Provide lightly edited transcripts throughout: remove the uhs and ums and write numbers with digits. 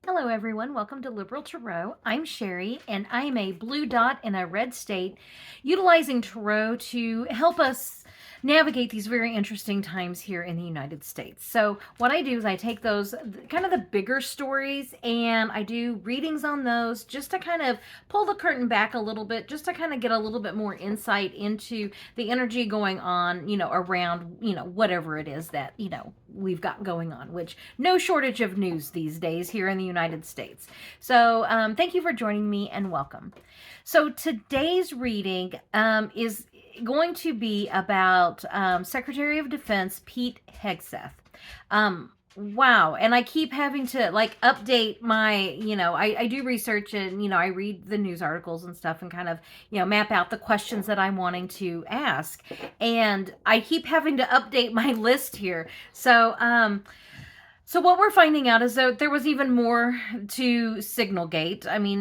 Hello, everyone. Welcome to Liberal Tarot. I'm Sherry, and I am a blue dot in a red state, utilizing Tarot to help us navigate these very interesting times here in the United States. So, what I do is I take those kind of the bigger stories and I do readings on those just to kind of pull the curtain back a little bit, just to kind of get a little bit more insight into the energy going on, around, whatever it is that, we've got going on, which no shortage of news these days here in the United States. So thank you for joining me and welcome. So today's reading is going to be about Secretary of Defense Pete Hegseth. Wow. And I keep having to update my, I do research and, I read the news articles and stuff and kind of, map out the questions that I'm wanting to ask. And I keep having to update my list here. So what we're finding out is that there was even more to Signalgate. I mean,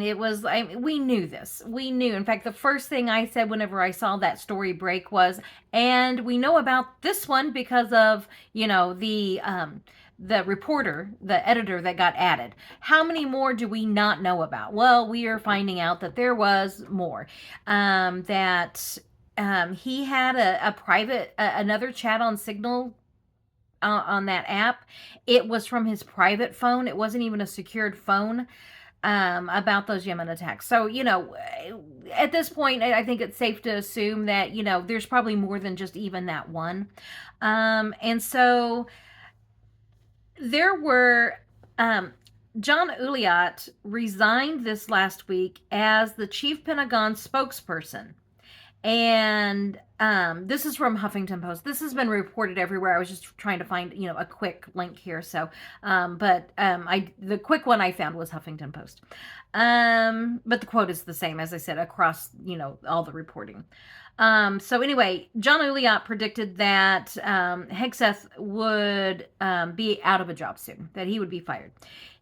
we knew this. We knew. In fact, the first thing I said whenever I saw that story break was, and we know about this one because of, the reporter, the editor that got added. How many more do we not know about? Well, we are finding out that there was more. That he had a private, another chat on Signal on that app. It was from his private phone. It wasn't even a secured phone about those Yemen attacks. So, at this point, I think it's safe to assume that, there's probably more than just even that one. And so there were, John Uliat resigned this last week as the chief Pentagon spokesperson. And this is from Huffington Post. This has been reported everywhere. I was just trying to find, a quick link here. So, the quick one I found was Huffington Post. But the quote is the same, as I said, across, all the reporting. So anyway, John Uliat predicted that Hegseth would be out of a job soon, that he would be fired.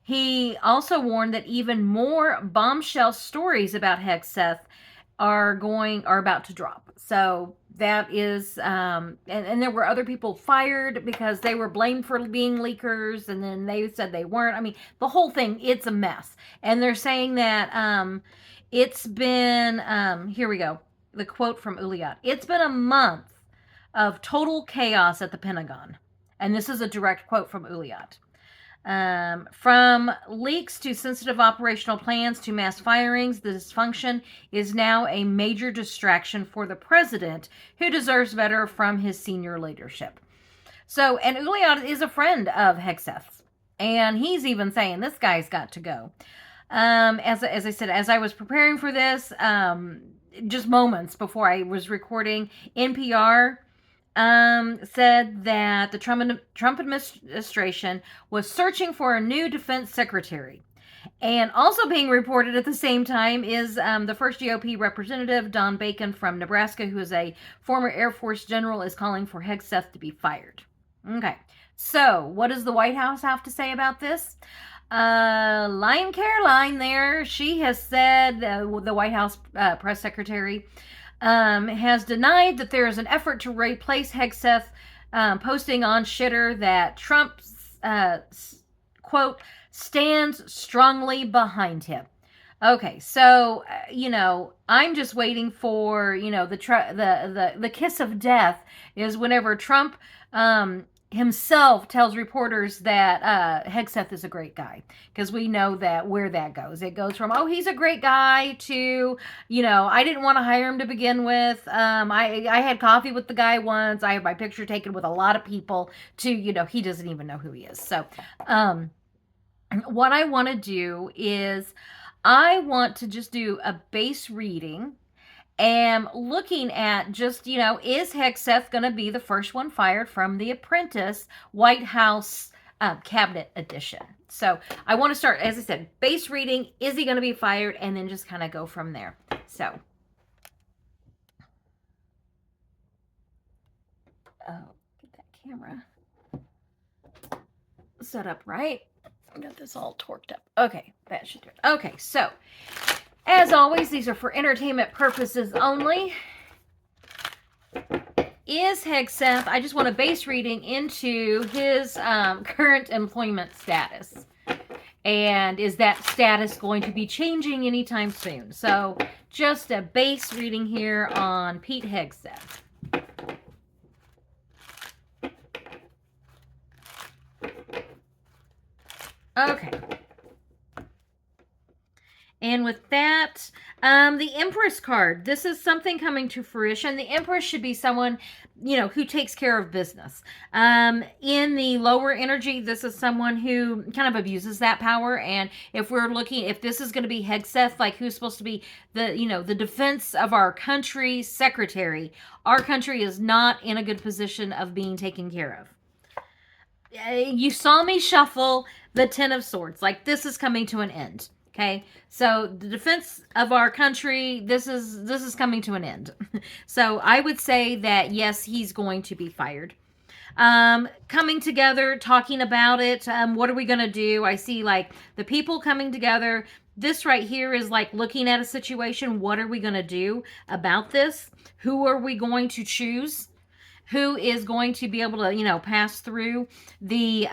He also warned that even more bombshell stories about Hegseth are about to drop. So that is, and there were other people fired because they were blamed for being leakers, and then they said they weren't. I mean, the whole thing, it's a mess. And they're saying that it's been, here we go, the quote from Uliat. It's been a month of total chaos at the Pentagon. And this is a direct quote from Uliat. From leaks to sensitive operational plans to mass firings, the dysfunction is now a major distraction for the president, who deserves better from his senior leadership. So, and Uliat is a friend of Hegseth, and he's even saying this guy's got to go. As I said, as I was preparing for this, just moments before I was recording, NPR said that the Trump administration was searching for a new defense secretary. And also being reported at the same time is the first GOP representative, Don Bacon from Nebraska, who is a former Air Force general, is calling for Hegseth to be fired. Okay, so what does the White House have to say about this? Lion Caroline there, she has said, the White House press secretary, has denied that there is an effort to replace Hegseth, posting on Shitter that Trump, quote, stands strongly behind him. Okay, so, I'm just waiting for, the kiss of death is whenever Trump, himself tells reporters that Hegseth is a great guy, because we know that where that goes. It goes from, oh, he's a great guy, to, I didn't want to hire him to begin with. I had coffee with the guy once. I have my picture taken with a lot of people, to, he doesn't even know who he is. So what I want to do is I want to just do a base reading. Am looking at just, is Hegseth going to be the first one fired from The Apprentice White House Cabinet Edition? So I want to start, as I said, base reading. Is he going to be fired? And then just kind of go from there. So, get that camera set up right. I got this all torqued up. Okay, that should do it. Okay, so as always, these are for entertainment purposes only. Is Hegseth, I just want a base reading into his current employment status. And is that status going to be changing anytime soon? So just a base reading here on Pete Hegseth. Okay. And with that, the Empress card. This is something coming to fruition. The Empress should be someone, who takes care of business. In the lower energy, this is someone who kind of abuses that power. And if this is going to be Hegseth, like who's supposed to be the defense of our country secretary, our country is not in a good position of being taken care of. You saw me shuffle the Ten of Swords. Like, this is coming to an end. Okay, so the defense of our country, this is coming to an end. So I would say that yes, he's going to be fired. Coming together, talking about it. What are we going to do? I see like the people coming together. This right here is like looking at a situation. What are we going to do about this? Who are we going to choose? Who is going to be able to, pass through the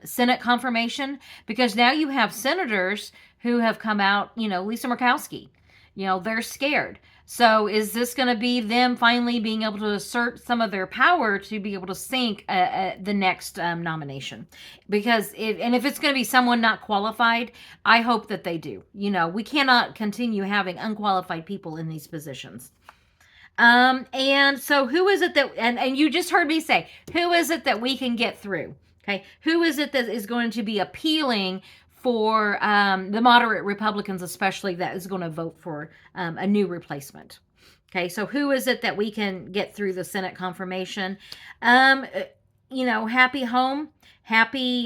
Senate confirmation? Because now you have senators who have come out, Lisa Murkowski, they're scared. So is this going to be them finally being able to assert some of their power to be able to sink the next nomination? Because if it's going to be someone not qualified, I hope that they do. We cannot continue having unqualified people in these positions. And so who is it that, and you just heard me say, who is it that we can get through? Okay. Who is it that is going to be appealing for the moderate Republicans, especially, that is going to vote for a new replacement? Okay. So who is it that we can get through the Senate confirmation? Happy home, happy,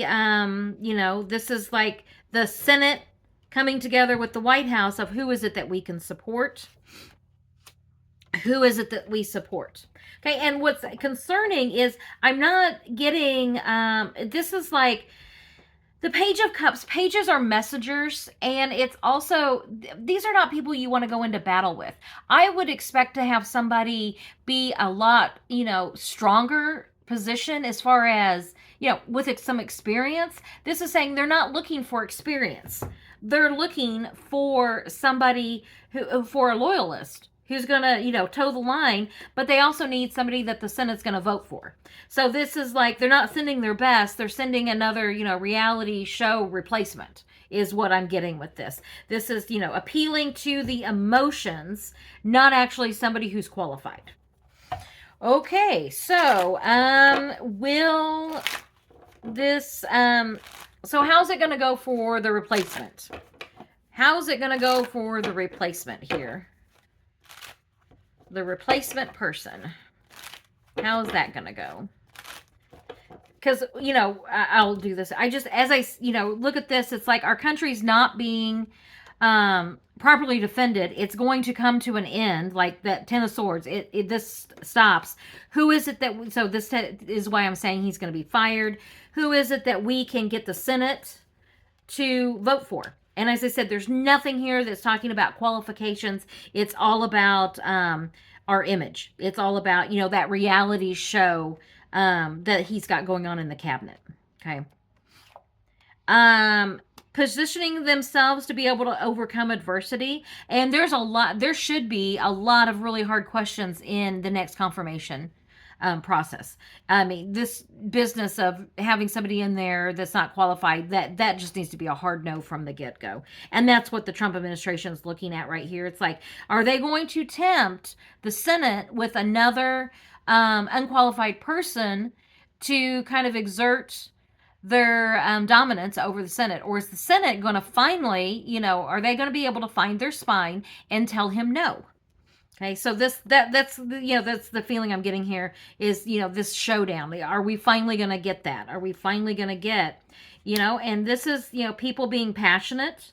this is like the Senate coming together with the White House of who is it that we can support? Who is it that we support? Okay, and what's concerning is I'm not getting, this is like the Page of Cups. Pages are messengers, and it's also, these are not people you want to go into battle with. I would expect to have somebody be a lot, stronger position as far as, with some experience. This is saying they're not looking for experience. They're looking for somebody for a loyalist who's going to, toe the line, but they also need somebody that the Senate's going to vote for. So this is like, they're not sending their best, they're sending another, reality show replacement is what I'm getting with this. This is, appealing to the emotions, not actually somebody who's qualified. Okay, so, will this, so how's it going to go for the replacement? How's it going to go for the replacement here? The replacement person. How's that going to go? Because, I'll do this. As I look at this, it's like our country's not being properly defended. It's going to come to an end, like that Ten of Swords. This stops. Who is it that, so this is why I'm saying he's going to be fired. Who is it that we can get the Senate to vote for? And as I said, there's nothing here that's talking about qualifications. It's all about our image. It's all about, that reality show that he's got going on in the cabinet. Okay. Positioning themselves to be able to overcome adversity. And there should be a lot of really hard questions in the next confirmation process. I mean, this business of having somebody in there that's not qualified, that just needs to be a hard no from the get-go. And that's what the Trump administration is looking at right here. It's like, are they going to tempt the Senate with another unqualified person to kind of exert their dominance over the Senate? Or is the Senate going to finally, are they going to be able to find their spine and tell him no? Okay, so that's the feeling I'm getting here is, this showdown. Are we finally going to get that? Are we finally going to get, and this is, people being passionate.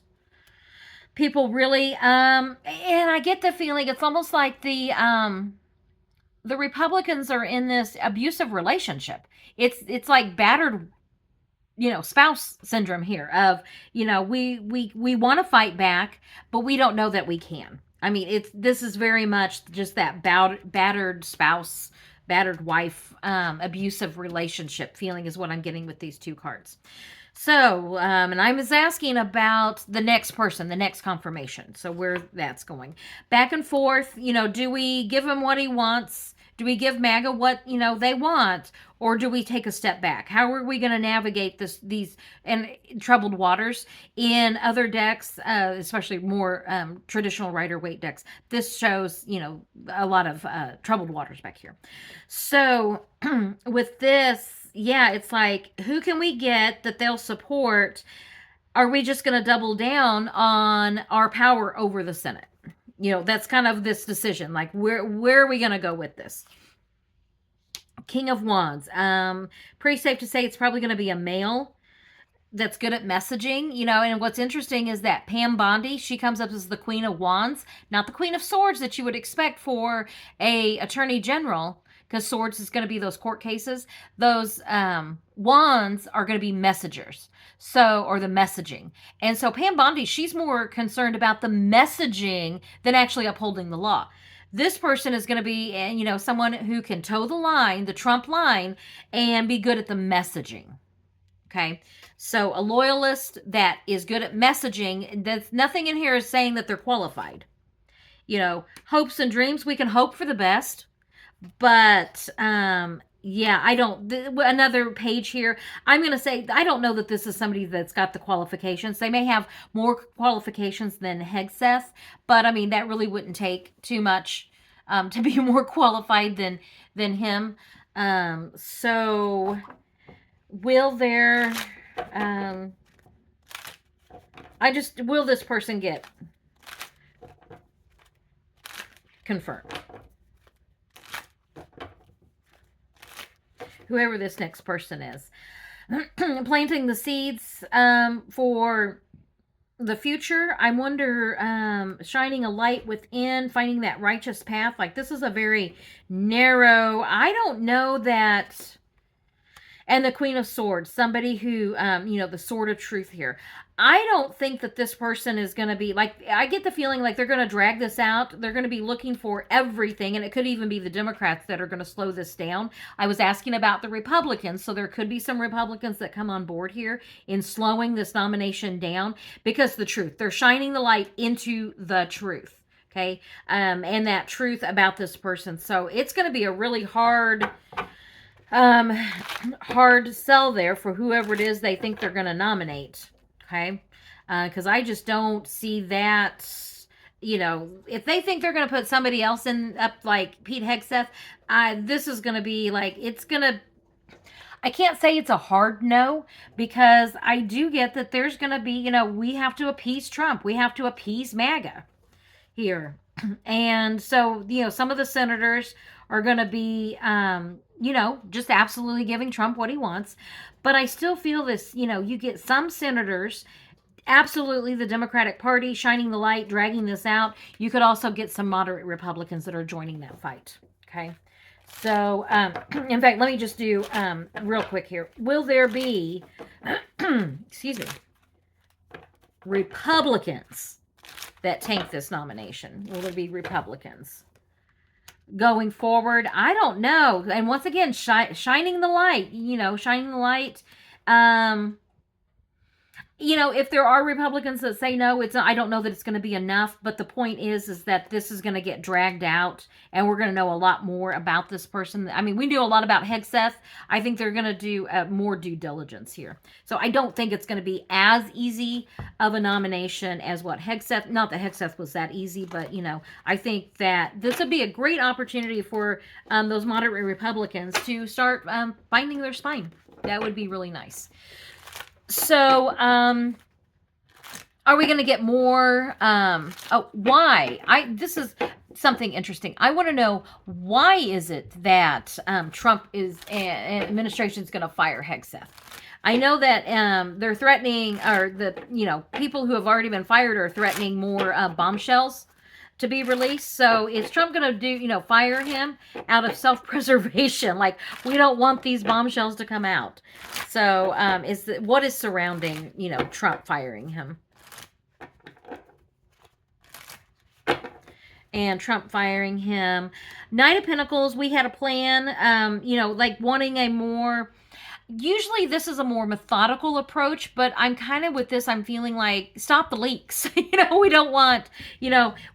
People really, and I get the feeling it's almost like the Republicans are in this abusive relationship. It's like battered, spouse syndrome here of, we want to fight back, but we don't know that we can. I mean, this is very much just that battered spouse, battered wife, abusive relationship feeling is what I'm getting with these two cards. So, and I was asking about the next person, the next confirmation. So, where that's going. Back and forth, do we give him what he wants? Do we give MAGA what, they want? Or do we take a step back? How are we going to navigate these and troubled waters in other decks, especially more traditional Rider Waite decks? This shows, a lot of troubled waters back here. So, with this, yeah, it's like, who can we get that they'll support? Are we just going to double down on our power over the Senate? That's kind of this decision. Like, where are we going to go with this? King of Wands. Pretty safe to say it's probably going to be a male that's good at messaging, and what's interesting is that Pam Bondi, she comes up as the Queen of Wands, not the Queen of Swords that you would expect for a attorney general, because swords is going to be those court cases. Those wands are going to be messengers, or the messaging. And so Pam Bondi, she's more concerned about the messaging than actually upholding the law. This person is going to be, someone who can toe the line, the Trump line, and be good at the messaging. Okay, so a loyalist that is good at messaging, that's nothing in here is saying that they're qualified. Hopes and dreams, we can hope for the best, but yeah, I don't. Another page here. I'm going to say I don't know that this is somebody that's got the qualifications. They may have more qualifications than Hesgeth, but I mean that really wouldn't take too much to be more qualified than him. So will there? Will this person get confirmed? Whoever this next person is. Planting the seeds for the future. I wonder, shining a light within, finding that righteous path. Like, this is a very narrow, I don't know that. And the Queen of Swords, somebody who, the sword of truth here. I don't think that this person is going to be, like, I get the feeling like they're going to drag this out. They're going to be looking for everything, and it could even be the Democrats that are going to slow this down. I was asking about the Republicans, so there could be some Republicans that come on board here in slowing this nomination down, because the truth, they're shining the light into the truth, okay, and that truth about this person. So it's going to be a really hard sell there for whoever it is they think they're going to nominate. Okay. Because I just don't see that, if they think they're going to put somebody else up like Pete Hegseth, this is going to be like, I can't say it's a hard no, because I do get that there's going to be, we have to appease Trump. We have to appease MAGA here. And so, some of the senators are going to be, just absolutely giving Trump what he wants. But I still feel this, you get some senators, absolutely the Democratic Party shining the light, dragging this out. You could also get some moderate Republicans that are joining that fight. Okay. So, in fact, let me just do real quick here. Will there be, excuse me, Republicans that tank this nomination? Will there be Republicans going forward? I don't know. And once again, shining the light, shining the light. If there are Republicans that say no, I don't know that it's going to be enough, but the point is that this is going to get dragged out, and we're going to know a lot more about this person. I mean, we knew a lot about Hesgeth. I think they're going to do more due diligence here. So I don't think it's going to be as easy of a nomination as what Hesgeth, not that Hesgeth was that easy, but, I think that this would be a great opportunity for those moderate Republicans to start finding their spine. That would be really nice. So, are we going to get more? Why? This is something interesting. I want to know, why is it that Trump administration is going to fire Hesgeth? I know that they're threatening, or the people who have already been fired are threatening more bombshells to be released. So is Trump going to fire him out of self-preservation? Like, we don't want these bombshells to come out. So what is surrounding, Trump firing him? And Trump firing him. Knight of Pentacles, we had a plan, like wanting a more, Usually this is a more methodical approach, but I'm kind of with this, I'm feeling like stop the leaks. We don't want,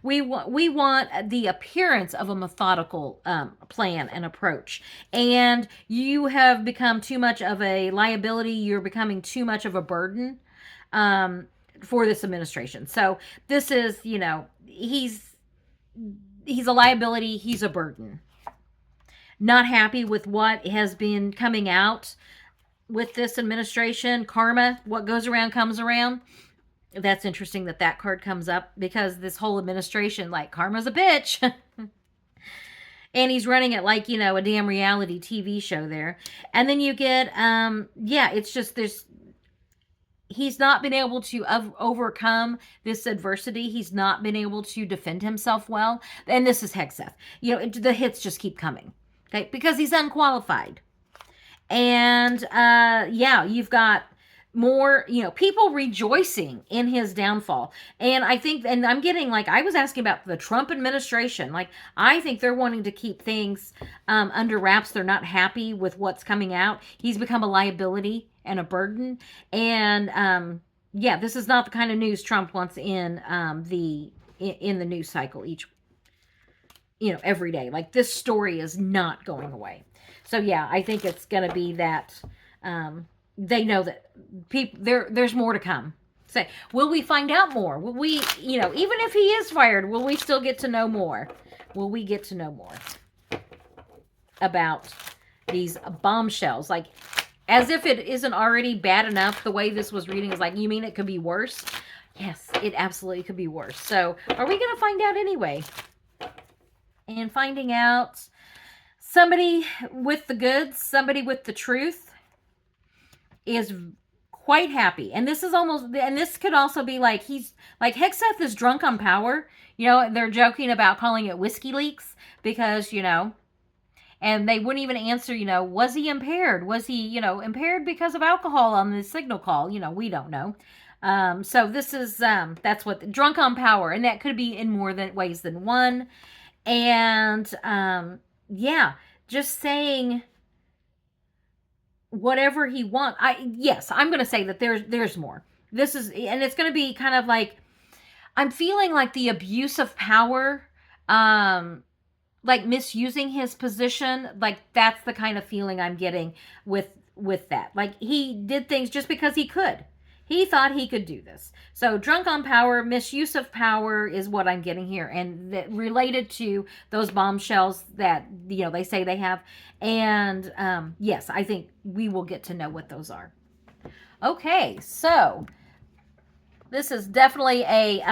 we want the appearance of a methodical plan and approach. And you have become too much of a liability. You're becoming too much of a burden for this administration. So this is, he's a liability. He's a burden. Not happy with what has been coming out with this administration. Karma, what goes around comes around. That's interesting that that card comes up, because this whole administration, like, karma's a bitch. And he's running it like, a damn reality TV show there. And then you get, it's just this. He's not been able to overcome this adversity. He's not been able to defend himself well. And this is Hexeth. The hits just keep coming. Okay, because he's unqualified. And you've got more, people rejoicing in his downfall. And I think, and I'm getting, like, I was asking about the Trump administration. Like, I think they're wanting to keep things under wraps. They're not happy with what's coming out. He's become a liability and a burden. And this is not the kind of news Trump wants in the news cycle every day. Like, this story is not going away. So I think it's going to be that they know that there's more to come. Say, will we find out more? Will we, even if he is fired, will we still get to know more? Will we get to know more about these bombshells? Like, as if it isn't already bad enough. The way this was reading is like, you mean it could be worse? Yes, it absolutely could be worse. So are we going to find out anyway? And finding out, somebody with the goods, somebody with the truth is quite happy. And this is almost, and this could also be like, he's like, Hexeth is drunk on power. They're joking about calling it Whiskileaks because, and they wouldn't even answer, was he impaired? Was he, impaired because of alcohol on the signal call? We don't know. So this is, that's what, drunk on power. And that could be in more ways than one. And, just saying whatever he wants. I'm going to say that there's more. This is, and it's going to be kind of like, I'm feeling like the abuse of power, like misusing his position. Like, that's the kind of feeling I'm getting with that. Like, he did things just because he could. He thought he could do this. So drunk on power, misuse of power is what I'm getting here. And that related to those bombshells that, they say they have. And yes, I think we will get to know what those are. Okay, so this is definitely a,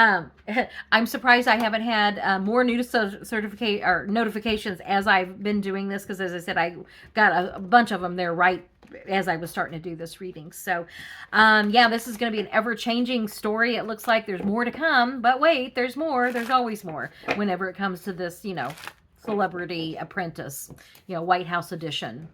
I'm surprised I haven't had more news certificate or notifications as I've been doing this. Because as I said, I got a bunch of them there right as I was starting to do this reading. So, this is going to be an ever-changing story. It looks like there's more to come, but wait, there's more. There's always more whenever it comes to this, Celebrity Apprentice, White House edition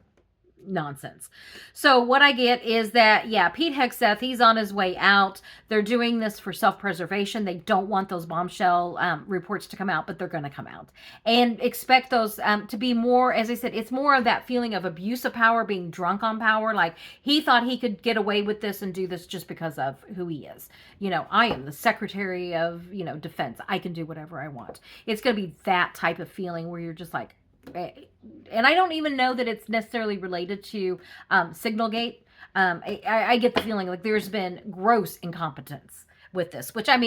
nonsense. So what I get is that, Pete Hegseth, he's on his way out. They're doing this for self-preservation. They don't want those bombshell reports to come out, but they're going to come out. And expect those to be more, as I said, it's more of that feeling of abuse of power, being drunk on power. Like, he thought he could get away with this and do this just because of who he is. I am the Secretary of, Defense. I can do whatever I want. It's going to be that type of feeling where you're just like, and I don't even know that it's necessarily related to Signalgate. I get the feeling like there's been gross incompetence with this, which, I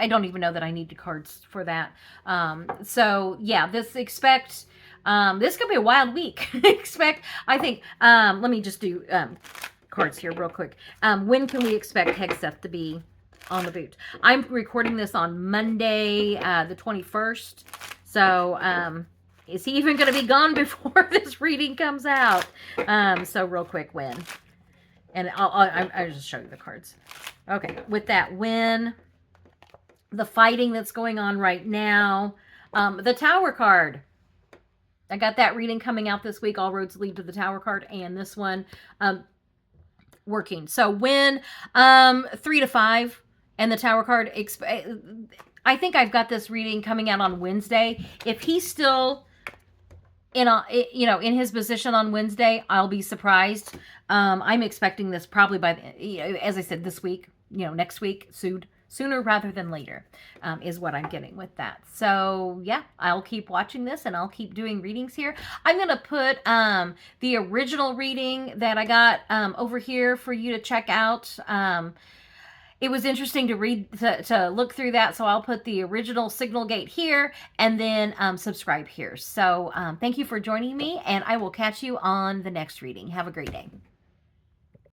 don't even know that I need cards for that. This could be a wild week. I think, let me just do cards here real quick. When can we expect Hesgeth to be on the boot? I'm recording this on Monday, the 21st. So, is he even going to be gone before this reading comes out? So real quick, when. And I'll just show you the cards. Okay, with that, when. The fighting that's going on right now. The Tower card. I got that reading coming out this week. All roads lead to the Tower card. And this one working. So when 3 to 5 and the Tower card. I think I've got this reading coming out on Wednesday. If he's still in his position on Wednesday, I'll be surprised. I'm expecting this probably by, as I said, this week, next week, sooner rather than later, is what I'm getting with that. So yeah, I'll keep watching this and I'll keep doing readings here. I'm going to put the original reading that I got over here for you to check out. It was interesting to read, to look through that. So I'll put the original Signal Gate here and then subscribe here. So thank you for joining me, and I will catch you on the next reading. Have a great day.